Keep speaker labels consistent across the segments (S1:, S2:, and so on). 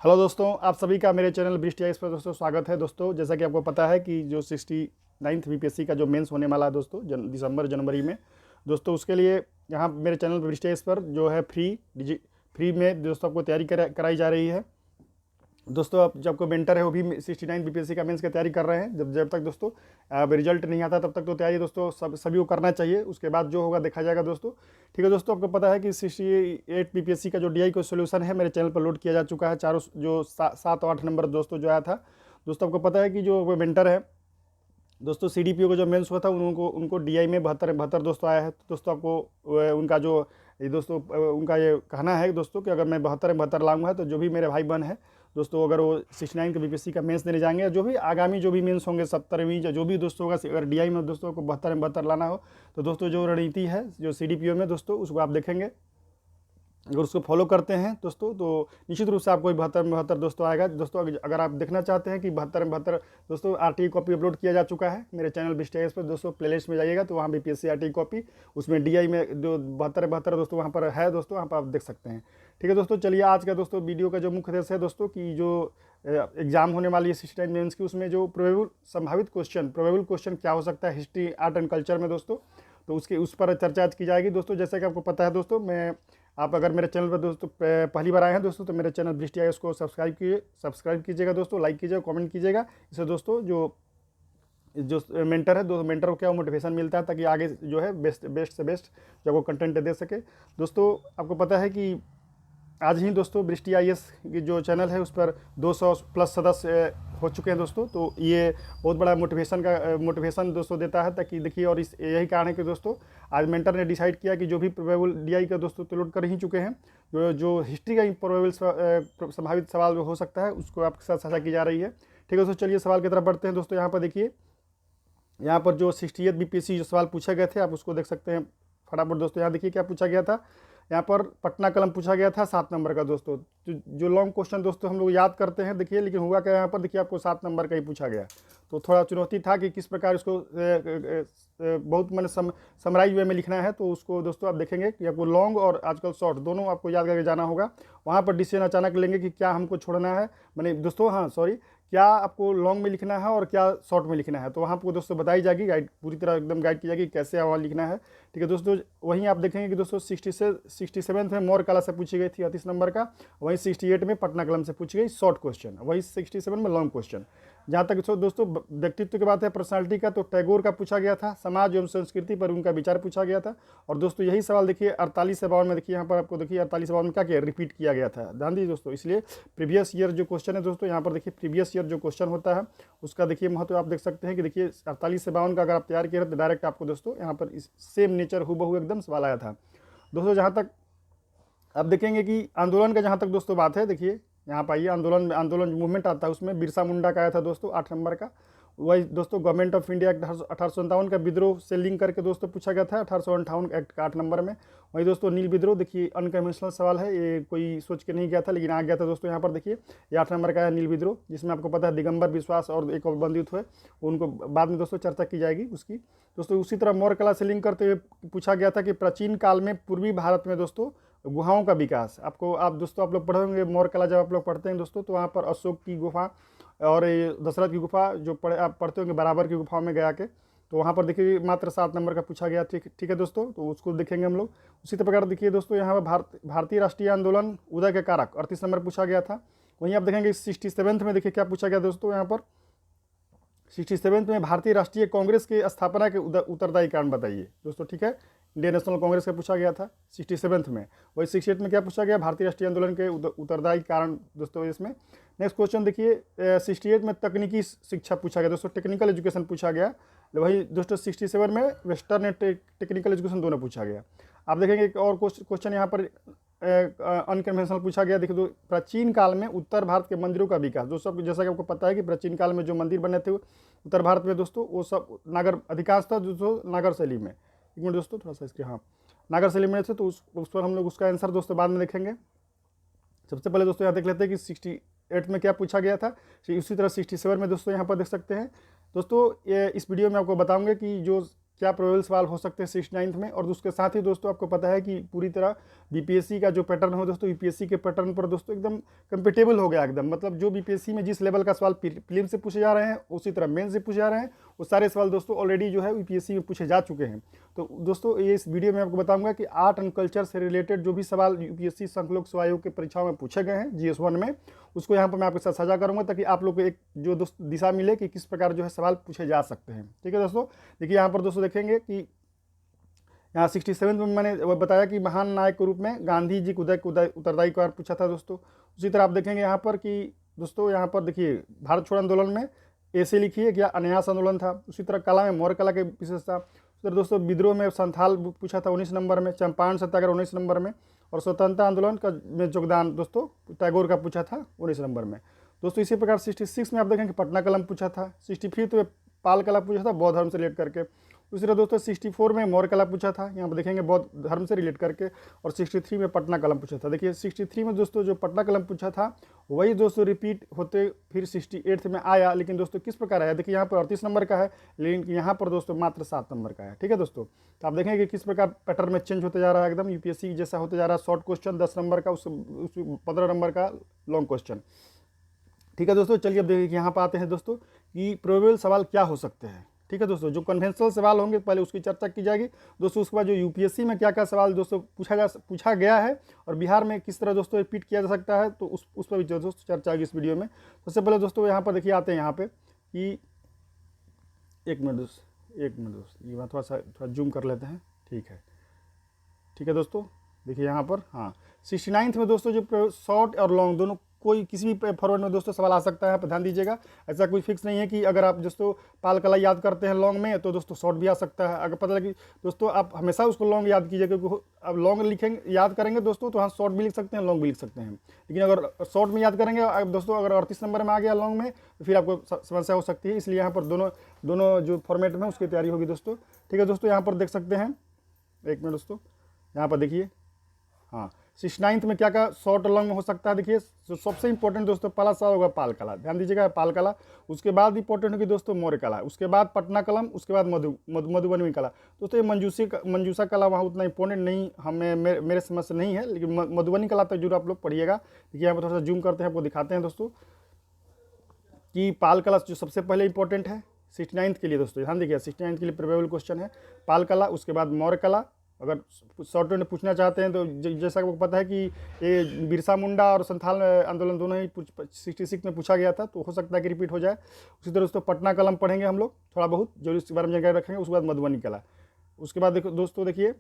S1: Hello दोस्तों, आप सभी का मेरे चैनल ब्रिस्ट आईएएस पर दोस्तों स्वागत है। दोस्तों जैसा कि आपको पता है कि जो 69th बीपीएससी का जो मेंस होने वाला है दोस्तों दिसंबर जनवरी में दोस्तों, उसके लिए यहाँ मेरे चैनल ब्रिस्ट आईएएस पर जो है फ्री में दोस्तों आपको तैयारी कराई जा रही है। दोस्तों आप जब को मेंटर है वो भी 69 बीपीएससी का मेंस की तैयारी कर रहे हैं। जब जब तक दोस्तों अब रिजल्ट नहीं आता तब तक तो तैयारी दोस्तों सभी को करना चाहिए। उसके बाद जो होगा देखा जाएगा दोस्तों। ठीक है दोस्तों, आपको पता है कि 68 बीपीएससी का जो डीआई का सोल्यूशन है मेरे चैनल पर लोड किया जा चुका है। चारों जो 7 और 8 नंबर दोस्तों जो आया था दोस्तों, आपको पता है कि जो वो मेंटर है दोस्तों सीडीपीओ का जो मेंस हुआ था उनको डीआई में 72 दोस्तों आया है। तो दोस्तों आपको उनका जो ये दोस्तों उनका ये कहना है दोस्तों कि अगर मैं 72 लाऊंगा तो जो भी मेरे भाई बहन है दोस्तों, अगर वो 69 के बीपीएससी का मेंस देने जाएंगे, जो भी आगामी जो भी मेंस होंगे 70वीं जो भी दोस्तों होगा, अगर डीआई में दोस्तों को 72 लाना हो तो दोस्तों जो रणनीति है जो सीडीपीओ में दोस्तों उसको आप देखेंगे। अगर उसको फॉलो करते हैं दोस्तों तो निश्चित रूप से आपको 72 दोस्तों आएगा। दोस्तों अगर आप देखना चाहते हैं कि 72 दोस्तों आरटीई कॉपी अपलोड किया जा चुका है मेरे चैनल ब्रिस्ट आईएएस पर दोस्तों। प्लेलिस्ट में जाइएगा तो वहाँ बीपीएससी आरटीई कॉपी उसमें डीआई में जो 72 दोस्तों वहाँ पर है दोस्तों, वहाँ पर आप देख सकते हैं। ठीक है दोस्तों, चलिए आज का दोस्तों वीडियो का जो मुख्य उद्देश्य है दोस्तों कि जो एग्जाम होने वाली है 69 मेंस की, उसमें जो संभावित क्वेश्चन क्या हो सकता है हिस्ट्री आर्ट एंड कल्चर में दोस्तों, तो उस पर चर्चा आज की जाएगी दोस्तों। जैसे कि आपको पता है दोस्तों, आप अगर मेरे चैनल पर दोस्तों पहली बार आए हैं दोस्तों तो मेरे चैनल ब्रिस्ट आईएएस को सब्सक्राइब कीजिएगा दोस्तों, लाइक कीजिएगा, कमेंट कीजिएगा। इससे दोस्तों जो मेंटर है दोस्तों, मेंटर को क्या मोटिवेशन मिलता है ताकि आगे जो है बेस्ट से बेस्ट जो वो कंटेंट दे सके। दोस्तों आपको पता है कि आज ही दोस्तों ब्रिस्ट आईएएस की जो चैनल है उस पर 200 प्लस सदस्य हो चुके हैं दोस्तों। तो ये बहुत बड़ा मोटिवेशन दोस्तों देता है ताकि देखिए, और यही कारण है कि दोस्तों आज मेंटर ने डिसाइड किया कि जो भी प्रोबेबल डीआई का दोस्तों तो लोड कर ही चुके हैं, जो हिस्ट्री का प्रोबेबल संभावित सवाल जो हो सकता है उसको आपके साथ साझा की जा रही है। ठीक है दोस्तों, चलिए सवाल की तरफ बढ़ते हैं दोस्तों। यहाँ पर देखिए, यहाँ पर जो 68 बीपीएससी जो सवाल पूछे गए थे आप उसको देख सकते हैं फटाफट दोस्तों। यहाँ देखिए क्या पूछा गया था। यहाँ पर पटना कलम पूछा गया था 7 नंबर का दोस्तों। जो लॉन्ग क्वेश्चन दोस्तों हम लोग याद करते हैं देखिए, लेकिन हुआ क्या यहाँ पर देखिए आपको 7 नंबर का ही पूछा गया। तो थोड़ा चुनौती था कि किस प्रकार इसको बहुत मैंने समराइज वे में लिखना है। तो उसको दोस्तों आप देखेंगे कि आपको लॉन्ग और आजकल शॉर्ट दोनों आपको याद करके जाना होगा। वहाँ पर डिसीजन अचानक लेंगे कि क्या हमको छोड़ना है, मैंने दोस्तों हाँ सॉरी, क्या आपको लॉन्ग में लिखना है और क्या शॉर्ट में लिखना है। तो वहाँ आपको दोस्तों बताई जाएगी, गाइड पूरी तरह एकदम गाइड की जाएगी कैसे वहाँ लिखना है। ठीक है दोस्तों, वहीं आप देखेंगे कि दोस्तों 67 में मोर कला से पूछी गई थी 38 नंबर का, वहीं 68 में पटना कलम से पूछी गई शॉर्ट क्वेश्चन, वहीं 67 में लॉन्ग क्वेश्चन। जहाँ तक दोस्तों व्यक्तित्व की बात है, पर्सनालिटी का, तो टैगोर का पूछा गया था, समाज एवं संस्कृति पर उनका विचार पूछा गया था। और दोस्तों यही सवाल देखिए 48 से 52 में देखिए, यहाँ पर आपको देखिए 48 से 52 में क्या किया, रिपीट किया गया था। ध्यान दीजिए दोस्तों, इसलिए प्रीवियस ईयर जो क्वेश्चन है दोस्तों, यहाँ पर देखिए प्रीवियस ईयर जो क्वेश्चन होता है उसका देखिए महत्व आप देख सकते हैं कि देखिए 48 से 52 का अगर आप तैयार किए तो डायरेक्ट आपको दोस्तों यहाँ पर सेम नेचर हूबहू एकदम सवाल आया था दोस्तों। जहाँ तक अब देखेंगे कि आंदोलन का जहाँ तक दोस्तों बात है, देखिए यहाँ पर आइए, आंदोलन मूवमेंट आता है उसमें बिरसा मुंडा का आया था दोस्तों 8 नंबर का। वही दोस्तों गवर्नमेंट ऑफ इंडिया एक्ट 1857 का विद्रोह से लिंक करके दोस्तों पूछा गया था 1858 एक्ट का 8 नंबर में। वही दोस्तों नील विद्रोह, देखिए अनकन्वेंशनल सवाल है, ये कोई सोच के नहीं गया था लेकिन आ गया था दोस्तों। यहाँ पर देखिए ये 8 नंबर का है नील विद्रोह, जिसमें आपको पता है दिगंबर विश्वास और एक और बंदित हुए, उनको बाद में दोस्तों चर्चा की जाएगी उसकी। दोस्तों उसी तरह मौर्य कला से लिंक करते हुए पूछा गया था कि प्राचीन काल में पूर्वी भारत में दोस्तों गुहाओं का विकास। आपको आप दोस्तों आप लोग पढ़ेंगे मौर्य कला, जब आप लोग पढ़ते हैं दोस्तों तो वहाँ पर अशोक की गुफा और दशरथ की गुफा जो आप पढ़ते होंगे बराबर की गुफाओं में गया के, तो वहाँ पर देखिए मात्र 7 नंबर का पूछा गया। ठीक है दोस्तों, तो उसको देखेंगे हम लोग। उसी प्रकार देखिए दोस्तों यहाँ पर भारतीय राष्ट्रीय आंदोलन उदय के कारक 38 नंबर पूछा गया था। वहीं आप देखेंगे 67 में देखिए क्या पूछा गया दोस्तों, यहाँ पर 67 में भारतीय राष्ट्रीय कांग्रेस की स्थापना के उत्तरदायी कारण बताइए दोस्तों। ठीक है, इंडियन नेशनल कांग्रेस का पूछा गया था 67 में। वही 68 में क्या पूछा गया, भारतीय राष्ट्रीय आंदोलन के उत्तरदायी कारण दोस्तों इसमें। नेक्स्ट क्वेश्चन देखिए 68 में तकनीकी शिक्षा पूछा गया दोस्तों, टेक्निकल एजुकेशन पूछा गया। वही दोस्तों 67 में वेस्टर्न एंड टेक्निकल एजुकेशन दोनों पूछा गया। आप देखेंगे एक और क्वेश्चन यहाँ पर अनकन्वेंशनल पूछा गया। देखिए प्राचीन काल में उत्तर भारत के मंदिरों का विकास दोस्तों, जैसा कि आपको पता है कि प्राचीन काल में जो मंदिर बने थे उत्तर भारत में दोस्तों, वो सब नागर अधिकांश था दोस्तों नागर शैली में। एक मिनट दोस्तों थोड़ा सा इसके, हाँ नागर शैली में थे, तो उस पर हम लोग उसका आंसर दोस्तों बाद में देखेंगे। सबसे पहले दोस्तों यहाँ देख लेते हैं कि 68 में क्या पूछा गया था। उसी तरह 67 में दोस्तों यहाँ पर देख सकते हैं दोस्तों। इस वीडियो में आपको बताऊंगे कि जो क्या प्रोबेबल सवाल हो सकते हैं 69th में। और उसके साथ ही दोस्तों आपको पता है कि पूरी तरह बीपीएससी का जो पैटर्न हो दोस्तों, यूपीएससी के पैटर्न पर दोस्तों एकदम कंपेटेबल हो गया एकदम। मतलब जो बीपीएससी में जिस लेवल का सवाल प्रीलिम से पूछे जा रहे हैं उसी तरह मेन से पूछे जा रहे हैं, वो सारे सवाल दोस्तों ऑलरेडी जो है यूपीएससी में पूछे जा चुके हैं। तो दोस्तों ये इस वीडियो में आपको बताऊंगा कि आर्ट एंड कल्चर से रिलेटेड जो भी सवाल यूपीएससी संघ सेवा आयोग की परीक्षाओं में पूछे गए हैं GS1 में, उसको यहाँ पर मैं आपके साथ साझा करूंगा ताकि आप लोग को एक जो दोस्त दिशा मिले कि किस प्रकार जो है सवाल पूछे जा सकते हैं। ठीक है दोस्तों, देखिए यहाँ पर दोस्तों देखेंगे कि यहाँ 67 में मैंने बताया कि महान नायक के रूप में गांधी जी को उत्तरदायी कार्य पूछा था दोस्तों। उसी तरह आप देखेंगे यहाँ पर कि दोस्तों यहाँ पर देखिए भारत छोड़ो आंदोलन में ऐसे लिखिए क्या अन्यास आंदोलन था। उसी तरह कला में मौर्य कला के विशेषता। उसी तरह दोस्तों विद्रोह में संथाल पूछा था 19 नंबर में, चंपारण सत्याग्रह 19 नंबर में, और स्वतंत्रता आंदोलन का में योगदान दोस्तों टैगोर का पूछा था 19 नंबर में दोस्तों। इसी प्रकार 66 में आप देखेंगे पटना कलम पूछा था। 65 में पाल कला पूछा था बौद्ध धर्म से रिलेट करके। उसी तरह दोस्तों 64 में मौर्य कला पूछा था, यहाँ पर देखेंगे बौद्ध धर्म से रिलेट करके। और 63 में पटना कलम पूछा था। देखिए 63 में दोस्तों जो पटना कलम पूछा था वही दोस्तों रिपीट होते फिर 68 में आया, लेकिन दोस्तों किस प्रकार आया, देखिए यहाँ पर 38 नंबर का है, लेकिन यहाँ पर दोस्तों मात्र 7 नंबर का है। ठीक है दोस्तों, तो आप देखेंगे कि किस प्रकार पैटर्न में चेंज होते जा रहा है, एकदम यूपीएससी जैसा होते जा रहा है। शॉर्ट क्वेश्चन 10 नंबर का, उस 15 नंबर का लॉन्ग क्वेश्चन। ठीक है दोस्तों, चलिए अब देखिए कि यहाँ पर आते हैं दोस्तों कि प्रोबेबल सवाल क्या हो सकते हैं। ठीक है दोस्तों, जो कन्वेंशनल सवाल होंगे पहले उसकी चर्चा की जाएगी दोस्तों। उसके बाद जो यूपीएससी में क्या क्या सवाल दोस्तों पूछा गया है और बिहार में किस तरह दोस्तों रिपीट किया जा सकता है, तो उस पर भी दोस्तों चर्चा होगी इस वीडियो में। सबसे पहले दोस्तों यहाँ पर देखिए आते हैं यहाँ पे कि एक मिनट दोस्त ये बात थोड़ा जूम कर लेते हैं। ठीक है दोस्तों, देखिए यहाँ पर हाँ 69th में दोस्तों जो शॉर्ट और लॉन्ग दोनों कोई किसी भी फॉर्मेट में दोस्तों सवाल आ सकता है, यहाँ पर ध्यान दीजिएगा। ऐसा कोई फिक्स नहीं है कि अगर आप दोस्तों पाल कला याद करते हैं लॉन्ग में तो दोस्तों शॉर्ट भी आ सकता है। अगर पता लगे दोस्तों आप हमेशा उसको लॉन्ग याद कीजिए, क्योंकि अब लॉन्ग लिखेंगे याद करेंगे दोस्तों तो हाँ शॉर्ट भी लिख सकते हैं लॉन्ग भी लिख सकते हैं। लेकिन अगर शॉर्ट में याद करेंगे दोस्तों, अगर 38 नंबर में आ गया लॉन्ग में तो फिर आपको समस्या हो सकती है। इसलिए यहाँ पर दोनों जो फॉर्मेट में उसकी तैयारी होगी दोस्तों। ठीक है दोस्तों, यहाँ पर देख सकते हैं, एक मिनट दोस्तों यहाँ पर देखिए हाँ 69th में क्या क्या शॉर्ट लॉन्ग में हो सकता है। देखिए सबसे इंपॉर्टेंट दोस्तों पहला सवाल होगा पाल कला, ध्यान दीजिएगा पाल कला। उसके बाद इंपॉर्टेंट होगी दोस्तों मौर्य कला, उसके बाद पटना कलम, उसके बाद मधुबनी कला। दोस्तों ये मंजूषा कला वहाँ उतना इंपॉर्टेंट नहीं हमें मेरे समझ से नहीं है, लेकिन मधुबनी कला तक जरूर आप लोग पढ़िएगा। देखिए यहाँ पर थोड़ा सा जूम करते हैं, आपको दिखाते हैं दोस्तों कि पाल कला जो सबसे पहले इंपॉर्टेंट है 69th के लिए दोस्तों। ध्यान देखिए 69th के लिए प्रोबेबल क्वेश्चन है पाल कला, उसके बाद मौर्य कला। अगर शॉर्ट में पूछना चाहते हैं तो जैसा आपको पता है कि ये बिरसा मुंडा और संथाल आंदोलन दोनों ही 66 में पूछा गया था, तो हो सकता है कि रिपीट हो जाए। उसी तरह दोस्तों पटना कलम पढ़ेंगे हम लोग थोड़ा बहुत, जो इसके बारे में जानकारी रखेंगे। उसके बाद मधुबनी कला, उसके बाद देखो दोस्तों देखिए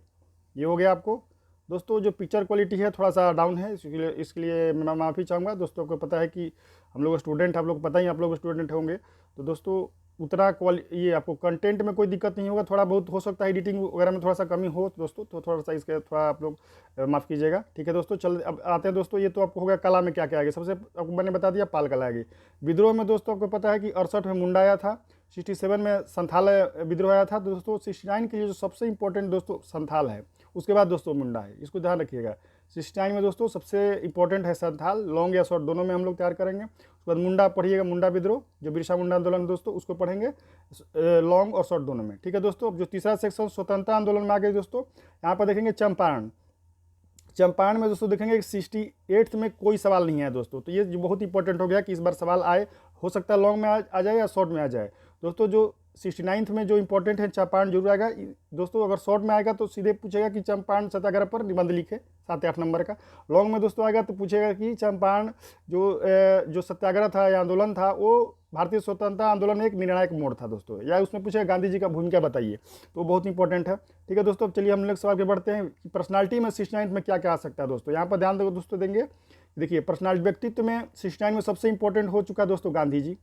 S1: ये हो गया आपको। दोस्तों जो पिक्चर क्वालिटी है थोड़ा सा डाउन है, इसके लिए मैं माफ़ी चाहूँगा दोस्तों। को पता है कि हम लोग स्टूडेंट, आप लोग पता ही आप लोग स्टूडेंट होंगे, तो दोस्तों उतना ये आपको कंटेंट में कोई दिक्कत नहीं होगा। थोड़ा बहुत हो सकता है एडिटिंग वगैरह में थोड़ा सा कमी हो दोस्तों, तो थोड़ा सा इसका थोड़ा आप लोग माफ़ कीजिएगा। ठीक है दोस्तों, चल अब आते हैं दोस्तों। ये तो आपको हो गया कला में क्या क्या आएगी। सबसे आपको मैंने बता दिया पाल कला आएगी। विद्रोह में दोस्तों आपको पता है कि 68 में मुंडा आया था, 67 में संथाल विद्रोह आया था दोस्तों। 69 के लिए जो सबसे इंपॉर्टेंट दोस्तों संथाल है, उसके बाद दोस्तों मुंडा है, इसको ध्यान रखिएगा। 69 में दोस्तों सबसे इंपॉर्टेंट है संथाल, लॉन्ग या शॉर्ट दोनों में हम लोग तैयार करेंगे। उसके बाद मुंडा पढ़िएगा, मुंडा विद्रोह जो बिरसा मुंडा आंदोलन दोस्तों उसको पढ़ेंगे लॉन्ग और शॉर्ट दोनों में। ठीक है दोस्तों, अब जो तीसरा सेक्शन स्वतंत्रता आंदोलन में आ गए दोस्तों, यहाँ पर देखेंगे चंपारण में दोस्तों देखेंगे 68th में कोई सवाल नहीं है दोस्तों। तो ये जो बहुत इंपॉर्टेंट हो गया कि इस बार सवाल आए, हो सकता है लॉन्ग में आ जाए या शॉर्ट में आ जाए दोस्तों। जो 69th में जो इंपॉर्टेंट है चंपारण जरूर आएगा दोस्तों। अगर शॉर्ट में आएगा तो सीधे पूछेगा कि चंपारण सत्याग्रह पर निबंध लिखे 7 या 8 नंबर का। लॉन्ग में दोस्तों आएगा तो पूछेगा कि चंपारण जो सत्याग्रह था या आंदोलन था वो भारतीय स्वतंत्रता आंदोलन में एक निर्णायक मोड़ था दोस्तों, या उसमें पूछेगा गांधी जी का भूमिका बताइए, तो बहुत इंपॉर्टेंट है। ठीक है दोस्तों, अब चलिए हम लोग सवाल पे बढ़ते हैं कि पर्सनालिटी में 69th में क्या क्या आ सकता है दोस्तों। यहाँ पर ध्यान दो दोस्तों देंगे, देखिए पर्सनालिटी व्यक्तित्व में 69 में सबसे इंपॉर्टेंट हो चुका दोस्तों गांधी जी,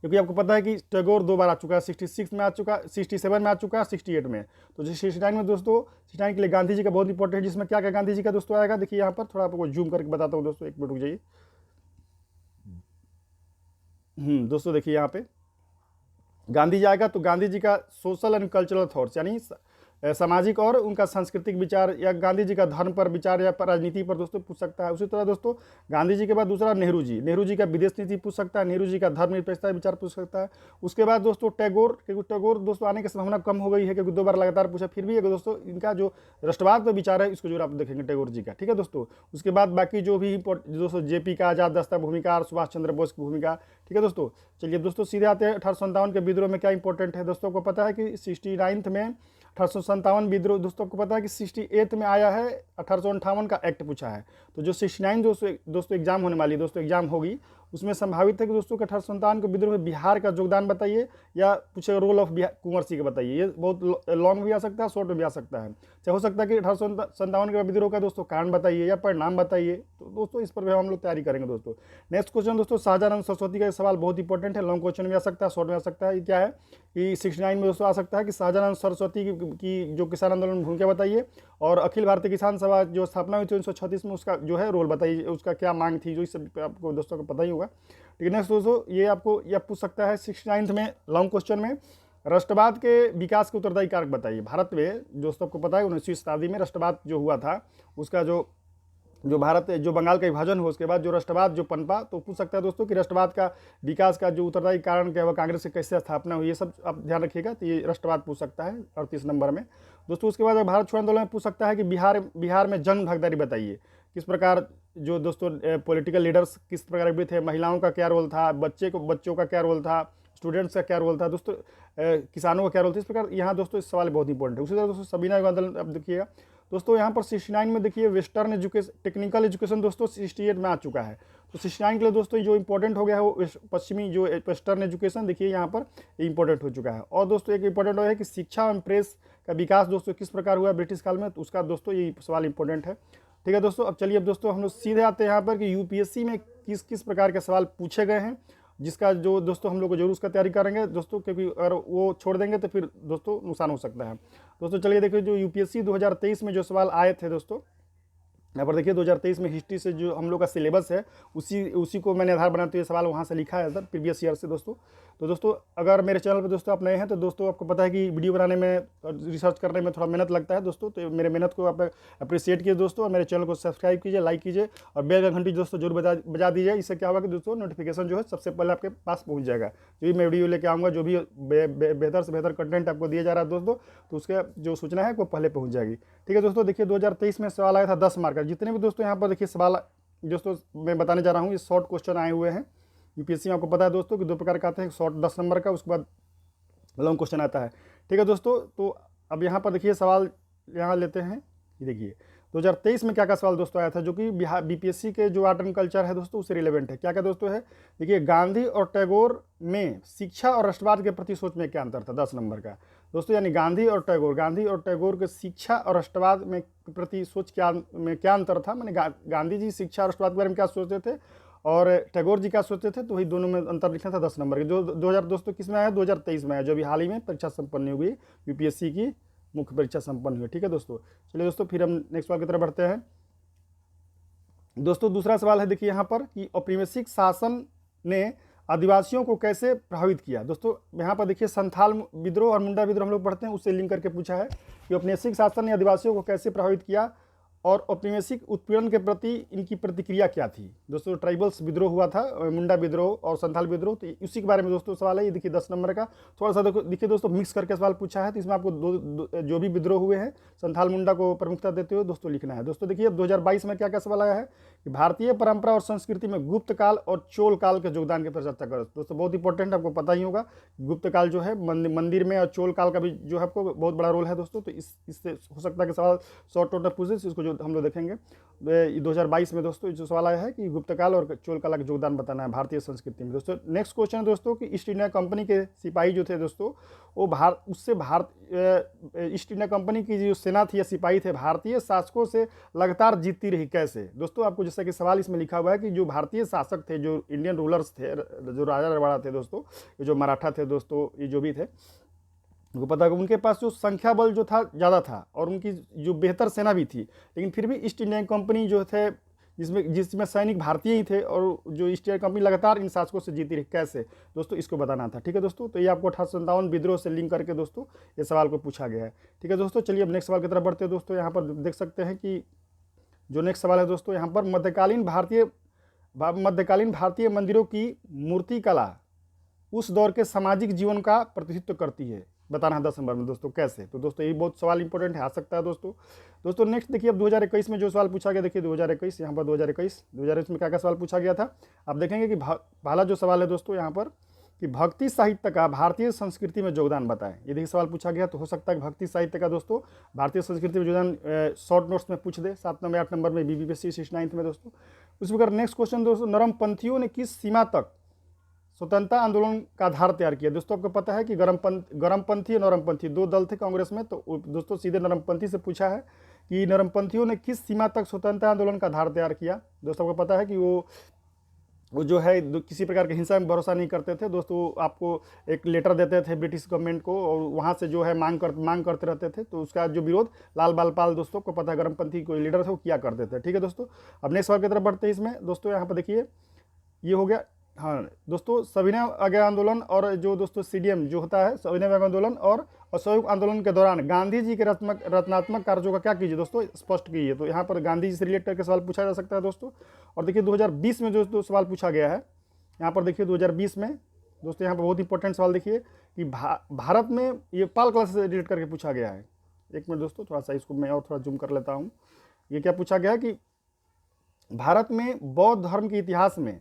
S1: क्योंकि आपको पता है कि टैगोर 2 बार आ चुका है, 66 में आ चुका, 67 में आ चुका है, 68 में। तो 69 में दोस्तों 69 के लिए गांधी जी का बहुत इंपॉर्टेंट है, जिसमें क्या क्या गांधी जी का दोस्तों आएगा। देखिए यहाँ पर थोड़ा आपको जूम करके बताता हूँ दोस्तों, एक मिनट रुक जाइए। दोस्तों देखिए यहाँ पे गांधी जी आएगा तो गांधी जी का सोशल एंड कल्चरल थॉट्स, यानी सामाजिक और उनका सांस्कृतिक विचार, या गांधी जी का धर्म पर विचार या राजनीति पर दोस्तों पूछ सकता है। उसी तरह दोस्तों गांधी जी के बाद दूसरा नेहरू जी का विदेश नीति पूछ सकता है, नेहरू जी का धर्मनिरपेक्षता विचार पूछ सकता है। उसके बाद दोस्तों टैगोर, क्योंकि टैगोर दोस्तों आने की संभावना कम हो गई है क्योंकि 2 बार लगातार पूछा, फिर भी अगर दोस्तों इनका जो राष्ट्रवाद पर विचार है इसको जो आप देखेंगे टैगोर जी का, ठीक है दोस्तों। उसके बाद बाकी जो भी दोस्तों जेपी का आजाद दस्ता भूमिका और सुभाष चंद्र बोस की भूमिका, ठीक है दोस्तों। चलिए दोस्तों सीधे आते हैं 1857 के विद्रोह में क्या इंपॉर्टेंट है। दोस्तों को पता है कि 69th में 1857 विद्रोह, दोस्तों को पता है कि 68 में आया है, 1858 का एक्ट पूछा है। तो जो 69 दोस्तों एग्जाम होने वाली है, दोस्तों एग्जाम होगी, उसमें संभावित है कि दोस्तों 1857 के विद्रोह में बिहार का योगदान बताइए, या पूछेगा रोल ऑफ कुंवर सिंह का बताइए। ये बहुत लॉन्ग भी आ सकता है, शॉर्ट में भी आ सकता है। चाहे हो सकता है कि 1857 के विद्रोह का दोस्तों कारण बताइए या परिणाम बताइए। तो दोस्तों इस पर भी हम लोग तैयारी करेंगे दोस्तों। नेक्स्ट क्वेश्चन दोस्तों शाहजानंद सरस्वती का सवाल बहुत इंपॉर्टेंट है, लॉन्ग क्वेश्चन भी आ सकता है, शॉर्ट में आ सकता है। ये क्या है कि 69 में दोस्तों आ सकता है कि शाहजानंद सरस्वती की जो किसान आंदोलन में भूमिका बताइए, और अखिल भारतीय किसान सभा जो स्थापना हुई थी 1936 में, उसका जो है रोल बताइए, उसका क्या मांग थी, जो इस सब आपको दोस्तों को पता ही होगा। ठीक है। नेक्स्ट दोस्तों ये आपको यह पूछ सकता है 69th में लॉन्ग क्वेश्चन में, राष्ट्रवाद के विकास के उत्तरदायी कारक बताइए। भारत में दोस्तों को पता है 19वीं शताब्दी में राष्ट्रवाद जो हुआ था, उसका जो भारत जो बंगाल का विभाजन हो उसके बाद जो राष्ट्रवाद जो पनपा, तो पूछ सकता है दोस्तों कि राष्ट्रवाद का विकास का जो उत्तरदायी कारण क्या हुआ, कांग्रेस की कैसे स्थापना हुई, ये सब आप ध्यान रखिएगा। तो ये राष्ट्रवाद पूछ सकता है 38 नंबर में दोस्तों। उसके बाद भारत छोड़ो आंदोलन में पूछ सकता है कि बिहार में जन भागीदारी बताइए, किस प्रकार जो दोस्तों पॉलिटिकल लीडर्स किस प्रकार भी थे, महिलाओं का क्या रोल था, बच्चों का क्या रोल था, स्टूडेंट्स का क्या रोल था दोस्तों, किसानों का क्या रोल था। इस प्रकार यहाँ दोस्तों इस सवाल बहुत इंपॉर्टेंट है। उसी तरह दोस्तों सबीना आंदोलन अब देखिएगा दोस्तों, यहाँ पर 69 में देखिए वेस्टर्न एजुकेशन टेक्निकल एजुकेशन दोस्तों 68 में आ चुका है। तो 69 के लिए दोस्तों जो इंपॉर्टेंट हो गया है वो पश्चिमी जो वेस्टर्न एजुकेशन देखिए यहाँ पर इंपॉर्टेंट हो चुका है। और दोस्तों एक इंपॉर्टेंट है कि शिक्षा एवं प्रेस का विकास दोस्तों किस प्रकार हुआ ब्रिटिश काल में, तो उसका दोस्तों ये सवाल इंपॉर्टेंट है। ठीक है दोस्तों। अब चलिए अब दोस्तों हम लोग सीधे आते हैं यहाँ पर कि यूपीएससी में किस किस प्रकार के सवाल पूछे गए हैं, जिसका जो दोस्तों हम लोग को जरूर उसका तैयारी करेंगे दोस्तों, क्योंकि अगर वो छोड़ देंगे तो फिर दोस्तों नुकसान हो सकता है। दोस्तों चलिए देखिए जो यूपीएससी 2023 में जो सवाल आए थे दोस्तों, यहाँ पर देखिए 2023 में हिस्ट्री से जो हम लोग का सिलेबस है उसी को मैंने आधार बनाते हुए सवाल वहाँ से लिखा है सर, प्रीवियस ईयर से दोस्तों। तो दोस्तों अगर मेरे चैनल पर दोस्तों आप नए हैं तो दोस्तों आपको पता है कि वीडियो बनाने में रिसर्च करने में थोड़ा मेहनत लगता है दोस्तों, तो मेरे मेहनत को आप अप्रिशिएट कीजिए दोस्तों, और मेरे चैनल को सब्सक्राइब कीजिए, लाइक कीजिए, और बेल का घंटी दोस्तों जरूर बजा दीजिए। इससे क्या होगा कि दोस्तों नोटिफिकेशन जो है सबसे पहले आपके पास पहुँच जाएगा। जो भी मैं वीडियो लेके आऊँगा, जो भी बेहतर से बेहतर कंटेंट आपको दिया जा रहा है दोस्तों, तो उसके जो सूचना है वो पहले पहुँच जाएगी। ठीक है दोस्तों। देखिए 2023 में सवाल आया था 10 मार्क का। जितने भी दोस्तों यहाँ पर देखिए सवाल दोस्तों मैं बताने जा रहा हूँ, ये शॉर्ट क्वेश्चन आए हुए हैं। यूपीएससी में आपको पता है दोस्तों कि 2 प्रकार का आते हैं, शॉर्ट 10 नंबर का, उसके बाद लॉन्ग क्वेश्चन आता है। ठीक है दोस्तों। तो अब यहाँ पर देखिए सवाल यहाँ लेते हैं। ये देखिए 2023 में क्या क्या सवाल दोस्तों आया था, जो कि बिहार बीपीएससी के जो आर्ट एंड कल्चर है दोस्तों उससे रिलेवेंट है। क्या क्या दोस्तों है, देखिए गांधी और टैगोर में शिक्षा और राष्ट्रवाद के प्रति सोच में क्या अंतर था, 10 नंबर का दोस्तों। यानी गांधी और टैगोर के शिक्षा और राष्ट्रवाद में प्रति सोच क्या अंतर था, मैंने गांधी जी शिक्षा और राष्ट्रवाद के बारे में क्या सोचते थे और टैगोर जी क्या सोचते थे, तो वही दोनों में अंतर लिखना था 10 नंबर के। जो 2000 दोस्तों किस में आया, 2023 में आया, जो अभी हाल ही में परीक्षा संपन्न हुई यूपीएससी की मुख्य परीक्षा संपन्न हुई। ठीक है दोस्तों। चलिए दोस्तों फिर हम नेक्स्ट सवाल की तरफ बढ़ते हैं दोस्तों। दूसरा सवाल है देखिए यहाँ पर कि औपनिवेशिक शासन ने आदिवासियों को कैसे प्रभावित किया। दोस्तों यहाँ पर देखिए संथाल विद्रोह और मुंडा विद्रोह हम लोग पढ़ते हैं, उससे लिंक करके पूछा है कि औपनिवेशिक शासन ने आदिवासियों को कैसे प्रभावित किया और औपनिवेशिक उत्पीड़न के प्रति इनकी प्रतिक्रिया क्या थी। दोस्तों ट्राइबल्स विद्रोह हुआ था, मुंडा विद्रोह और संथाल विद्रोह, तो उसी के बारे में दोस्तों सवाल है। ये देखिए 10 नंबर का, थोड़ा सा देखिए दोस्तों मिक्स करके सवाल पूछा है, तो इसमें आपको जो भी विद्रोह हुए हैं संथाल मुंडा को प्रमुखता देते हुए दोस्तों लिखना है। दोस्तों देखिए 2022 में क्या क्या सवाल आया है कि भारतीय परंपरा और संस्कृति में गुप्त काल और चोल काल के योगदान की चर्चा करो। दोस्तों बहुत इंपॉर्टेंट, आपको पता ही होगा गुप्त काल जो है मंदिर में, और चोल काल का भी जो है आपको बहुत बड़ा रोल है दोस्तों। तो इससे हो सकता है कि सवाल शॉर्ट नोट में पूछे, इसको जो हम लोग देखेंगे 2022 में दोस्तों जो सवाल आया है कि गुप्त काल और चोल काल का योगदान बताना है भारतीय संस्कृति में दोस्तों। नेक्स्ट क्वेश्चन दोस्तों कि ईस्ट इंडिया कंपनी के सिपाही जो थे दोस्तों, वो ईस्ट इंडिया कंपनी की जो सेना थी या सिपाही थे, भारतीय शासकों से लगातार जीतती रही कैसे। दोस्तों आपको जैसा कि सवाल इसमें लिखा हुआ है कि जो भारतीय शासक थे, जो इंडियन रूलर्स थे, जो राजा रवाड़ा थे दोस्तों, ये जो मराठा थे दोस्तों, ये जो भी थे, उनको पता है कि उनके पास जो संख्या बल जो था ज़्यादा था और उनकी जो बेहतर सेना भी थी, लेकिन फिर भी ईस्ट इंडिया कंपनी जो थे जिसमें सैनिक भारतीय ही थे और जो ईस्ट इंडिया कंपनी लगातार इन शासकों से जीती रही, कैसे दोस्तों, इसको बताना था। ठीक है दोस्तों, तो ये आपको 1857 विद्रोह से लिंक करके दोस्तों ये सवाल को पूछा गया है। ठीक है दोस्तों, चलिए अब नेक्स्ट सवाल की तरफ बढ़ते हैं दोस्तों। यहाँ पर देख सकते हैं कि जो नेक्स्ट सवाल है दोस्तों, यहाँ पर मध्यकालीन भारतीय मंदिरों की मूर्ति कला उस दौर के सामाजिक जीवन का प्रतिनिधित्व करती है, बताना है 10 नंबर में दोस्तों, कैसे। तो दोस्तों ये बहुत सवाल इंपॉर्टेंट है, आ सकता है दोस्तों नेक्स्ट देखिए, अब 2021 में जो सवाल पूछा गया, देखिए 2021, यहाँ पर 2021 में क्या क्या सवाल पूछा गया था, आप देखेंगे कि पहला जो सवाल है दोस्तों यहाँ पर कि भक्ति साहित्य का भारतीय संस्कृति में योगदान बताएं। ये देखिए सवाल पूछा गया, तो हो सकता है कि भक्ति साहित्य का दोस्तों भारतीय संस्कृति में योगदान शॉर्ट नोट्स में पूछ दे 7 नंबर 8 नंबर में बीबीपीएससी 69 में दोस्तों। उस प्रकार नेक्स्ट क्वेश्चन दोस्तों, नरमपंथियों ने किस सीमा तक स्वतंत्रता आंदोलन का आधार तैयार किया। दोस्तों आपको पता है कि गरमपंथी और नरमपंथी 2 दल थे कांग्रेस में, तो दोस्तों सीधे नरमपंथी से पूछा है कि नरमपंथियों ने किस सीमा तक स्वतंत्रता आंदोलन का आधार तैयार किया। दोस्तों आपको पता है कि वो जो है किसी प्रकार की हिंसा में भरोसा नहीं करते थे दोस्तों, आपको एक लेटर देते थे ब्रिटिश गवर्नमेंट को और वहाँ से जो है मांग करते रहते थे, तो उसका जो विरोध लाल बाल दोस्तों को पता है, गरमपंथी कोई लीडर थे वो किया करते थे। ठीक है दोस्तों, अब नेक्स्ट सवाल की तरफ बढ़ते हैं। इसमें दोस्तों यहाँ पर देखिए ये हो गया, हाँ दोस्तों, सविनय अवज्ञा आंदोलन और जो दोस्तों CDM जो होता है सविनय अवज्ञा आंदोलन और असहयोग आंदोलन के दौरान गांधी जी के रचनात्मक कार्यों का क्या कीजिए दोस्तों, स्पष्ट कीजिए। तो यहाँ पर गांधी जी से रिलेट करके सवाल पूछा जा सकता है दोस्तों। और देखिए 2020 में जो सवाल पूछा गया है, यहाँ पर देखिए 2020 में दोस्तों, यहाँ पर बहुत इंपॉर्टेंट सवाल देखिए कि भारत में ये पाल कला से रिलेट करके पूछा गया है। एक मिनट दोस्तों, थोड़ा सा इसको मैं और थोड़ा जूम कर लेता हूँ। ये क्या पूछा गया है कि भारत में बौद्ध धर्म के इतिहास में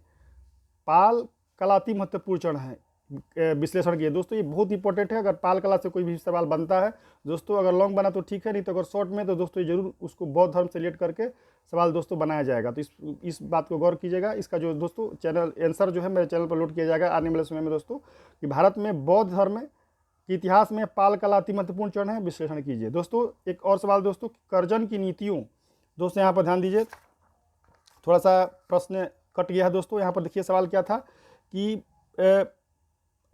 S1: पाल कला अति महत्वपूर्ण चरण है, विश्लेषण किए। दोस्तों ये बहुत इंपॉर्टेंट है, अगर पाल कला से कोई भी सवाल बनता है दोस्तों, अगर लॉन्ग बना तो ठीक है, नहीं तो अगर शॉर्ट में तो दोस्तों ये जरूर उसको बौद्ध धर्म से रिलेट करके सवाल दोस्तों बनाया जाएगा। तो इस बात को गौर कीजिएगा। इसका जो दोस्तों चैनल आंसर जो है मेरे चैनल पर लोड किया जाएगा आने वाले समय में दोस्तों, कि भारत में बौद्ध धर्म के इतिहास में पाल कला अति महत्वपूर्ण चरण है, विश्लेषण कीजिए। दोस्तों एक और सवाल दोस्तों, कर्जन की नीतियों, दोस्तों यहाँ पर ध्यान दीजिए, थोड़ा सा प्रश्न कट गया है दोस्तों। यहाँ पर देखिए सवाल क्या था कि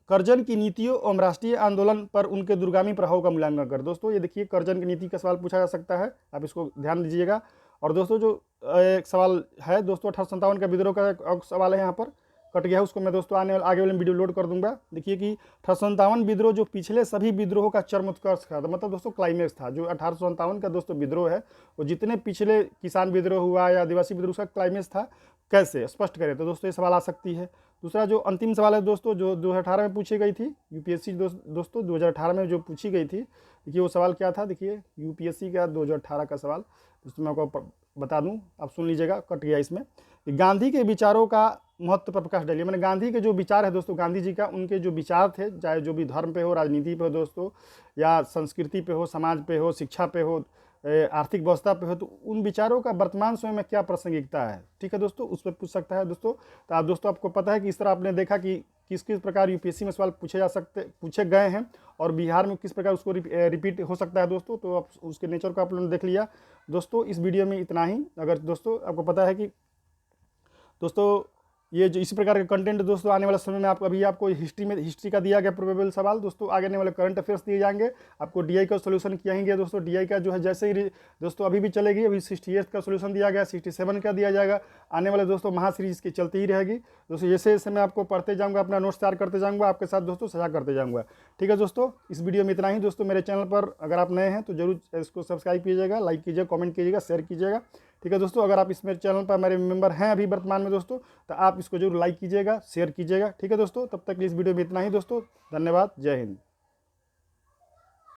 S1: कर्जन की नीतियों एवं राष्ट्रीय आंदोलन पर उनके दूरगामी प्रभाव का मूल्यांकन कर। दोस्तों ये देखिए कर्जन की नीति का सवाल पूछा जा सकता है, आप इसको ध्यान दीजिएगा। और दोस्तों जो एक सवाल है दोस्तों 1857 का विद्रोह का एक सवाल है, यहाँ पर कट गया है, उसको मैं दोस्तों आगे वाले वीडियो लोड कर दूंगा। देखिए कि 1857 विद्रोह जो पिछले सभी विद्रोहों का चरमोत्कर्ष था, मतलब दोस्तों क्लाइमेक्स था। जो 1857 का दोस्तों विद्रोह है वो जितने पिछले किसान विद्रोह हुआ या आदिवासी विद्रोह का क्लाइमेक्स था, कैसे स्पष्ट करें, तो दोस्तों ये सवाल आ सकती है। दूसरा जो अंतिम सवाल है दोस्तों, जो 2018 में पूछी गई थी यूपीएससी दोस्तों 2018 में जो पूछी गई थी, देखिए वो सवाल क्या था, देखिए यूपीएससी का 2018 का सवाल दोस्तों मैं आपको बता दूं, आप सुन लीजिएगा, कट गया इसमें। गांधी के विचारों का महत्व पर प्रकाश डालिए। मैंने गांधी के जो विचार है दोस्तों, गांधी जी का उनके जो विचार थे, चाहे जो भी धर्म पे हो, राजनीति पे हो दोस्तों, या संस्कृति पे हो, समाज पे हो, शिक्षा पे हो, आर्थिक व्यवस्था पे हो, तो उन विचारों का वर्तमान समय में क्या प्रासंगिकता है। ठीक है दोस्तों, उस पर पूछ सकता है दोस्तों। तो आप दोस्तों आपको पता है कि इस तरह आपने देखा कि किस किस प्रकार यूपीएससी में सवाल पूछे गए हैं और बिहार में किस प्रकार उसको रिपीट हो सकता है दोस्तों। तो आप उसके नेचर को आप लोगों ने देख लिया दोस्तों। इस वीडियो में इतना ही। अगर दोस्तों आपको पता है कि दोस्तों ये जो इसी प्रकार के कंटेंट दोस्तों आने वाले समय में आपको हिस्ट्री का दिया गया प्रोबेबल सवाल दोस्तों, आगे आने वाले करंट अफेयर्स दिए जाएंगे, आपको डीआई का सोल्यूशन किया ही गया दोस्तों। डीआई का जो है जैसे ही दोस्तों अभी भी चलेगी, अभी 68 का सोल्यूशन दिया गया, 67 का दिया जाएगा, आने वाले दोस्तों महासीरीज की चलती ही रहेगी दोस्तों। जैसे जैसे मैं आपको पढ़ते जाऊँगा, अपना नोट्स तैयार करते जाऊँगा, आपके साथ दोस्तों साझा करते जाऊँगा। ठीक है दोस्तों, इस वीडियो में इतना ही दोस्तों। मेरे चैनल पर अगर आप नए हैं तो जरूर इसको सब्सक्राइब कीजिएगा, लाइक कीजिएगा, कमेंट कीजिएगा, शेयर कीजिएगा। ठीक है दोस्तों, अगर आप इस मेरे चैनल पर मेरे मेंबर हैं अभी वर्तमान में दोस्तों, तो आप इसको जरूर लाइक कीजिएगा, शेयर कीजिएगा। ठीक है दोस्तों, तब तक इस वीडियो में इतना ही दोस्तों। धन्यवाद, जय हिंद।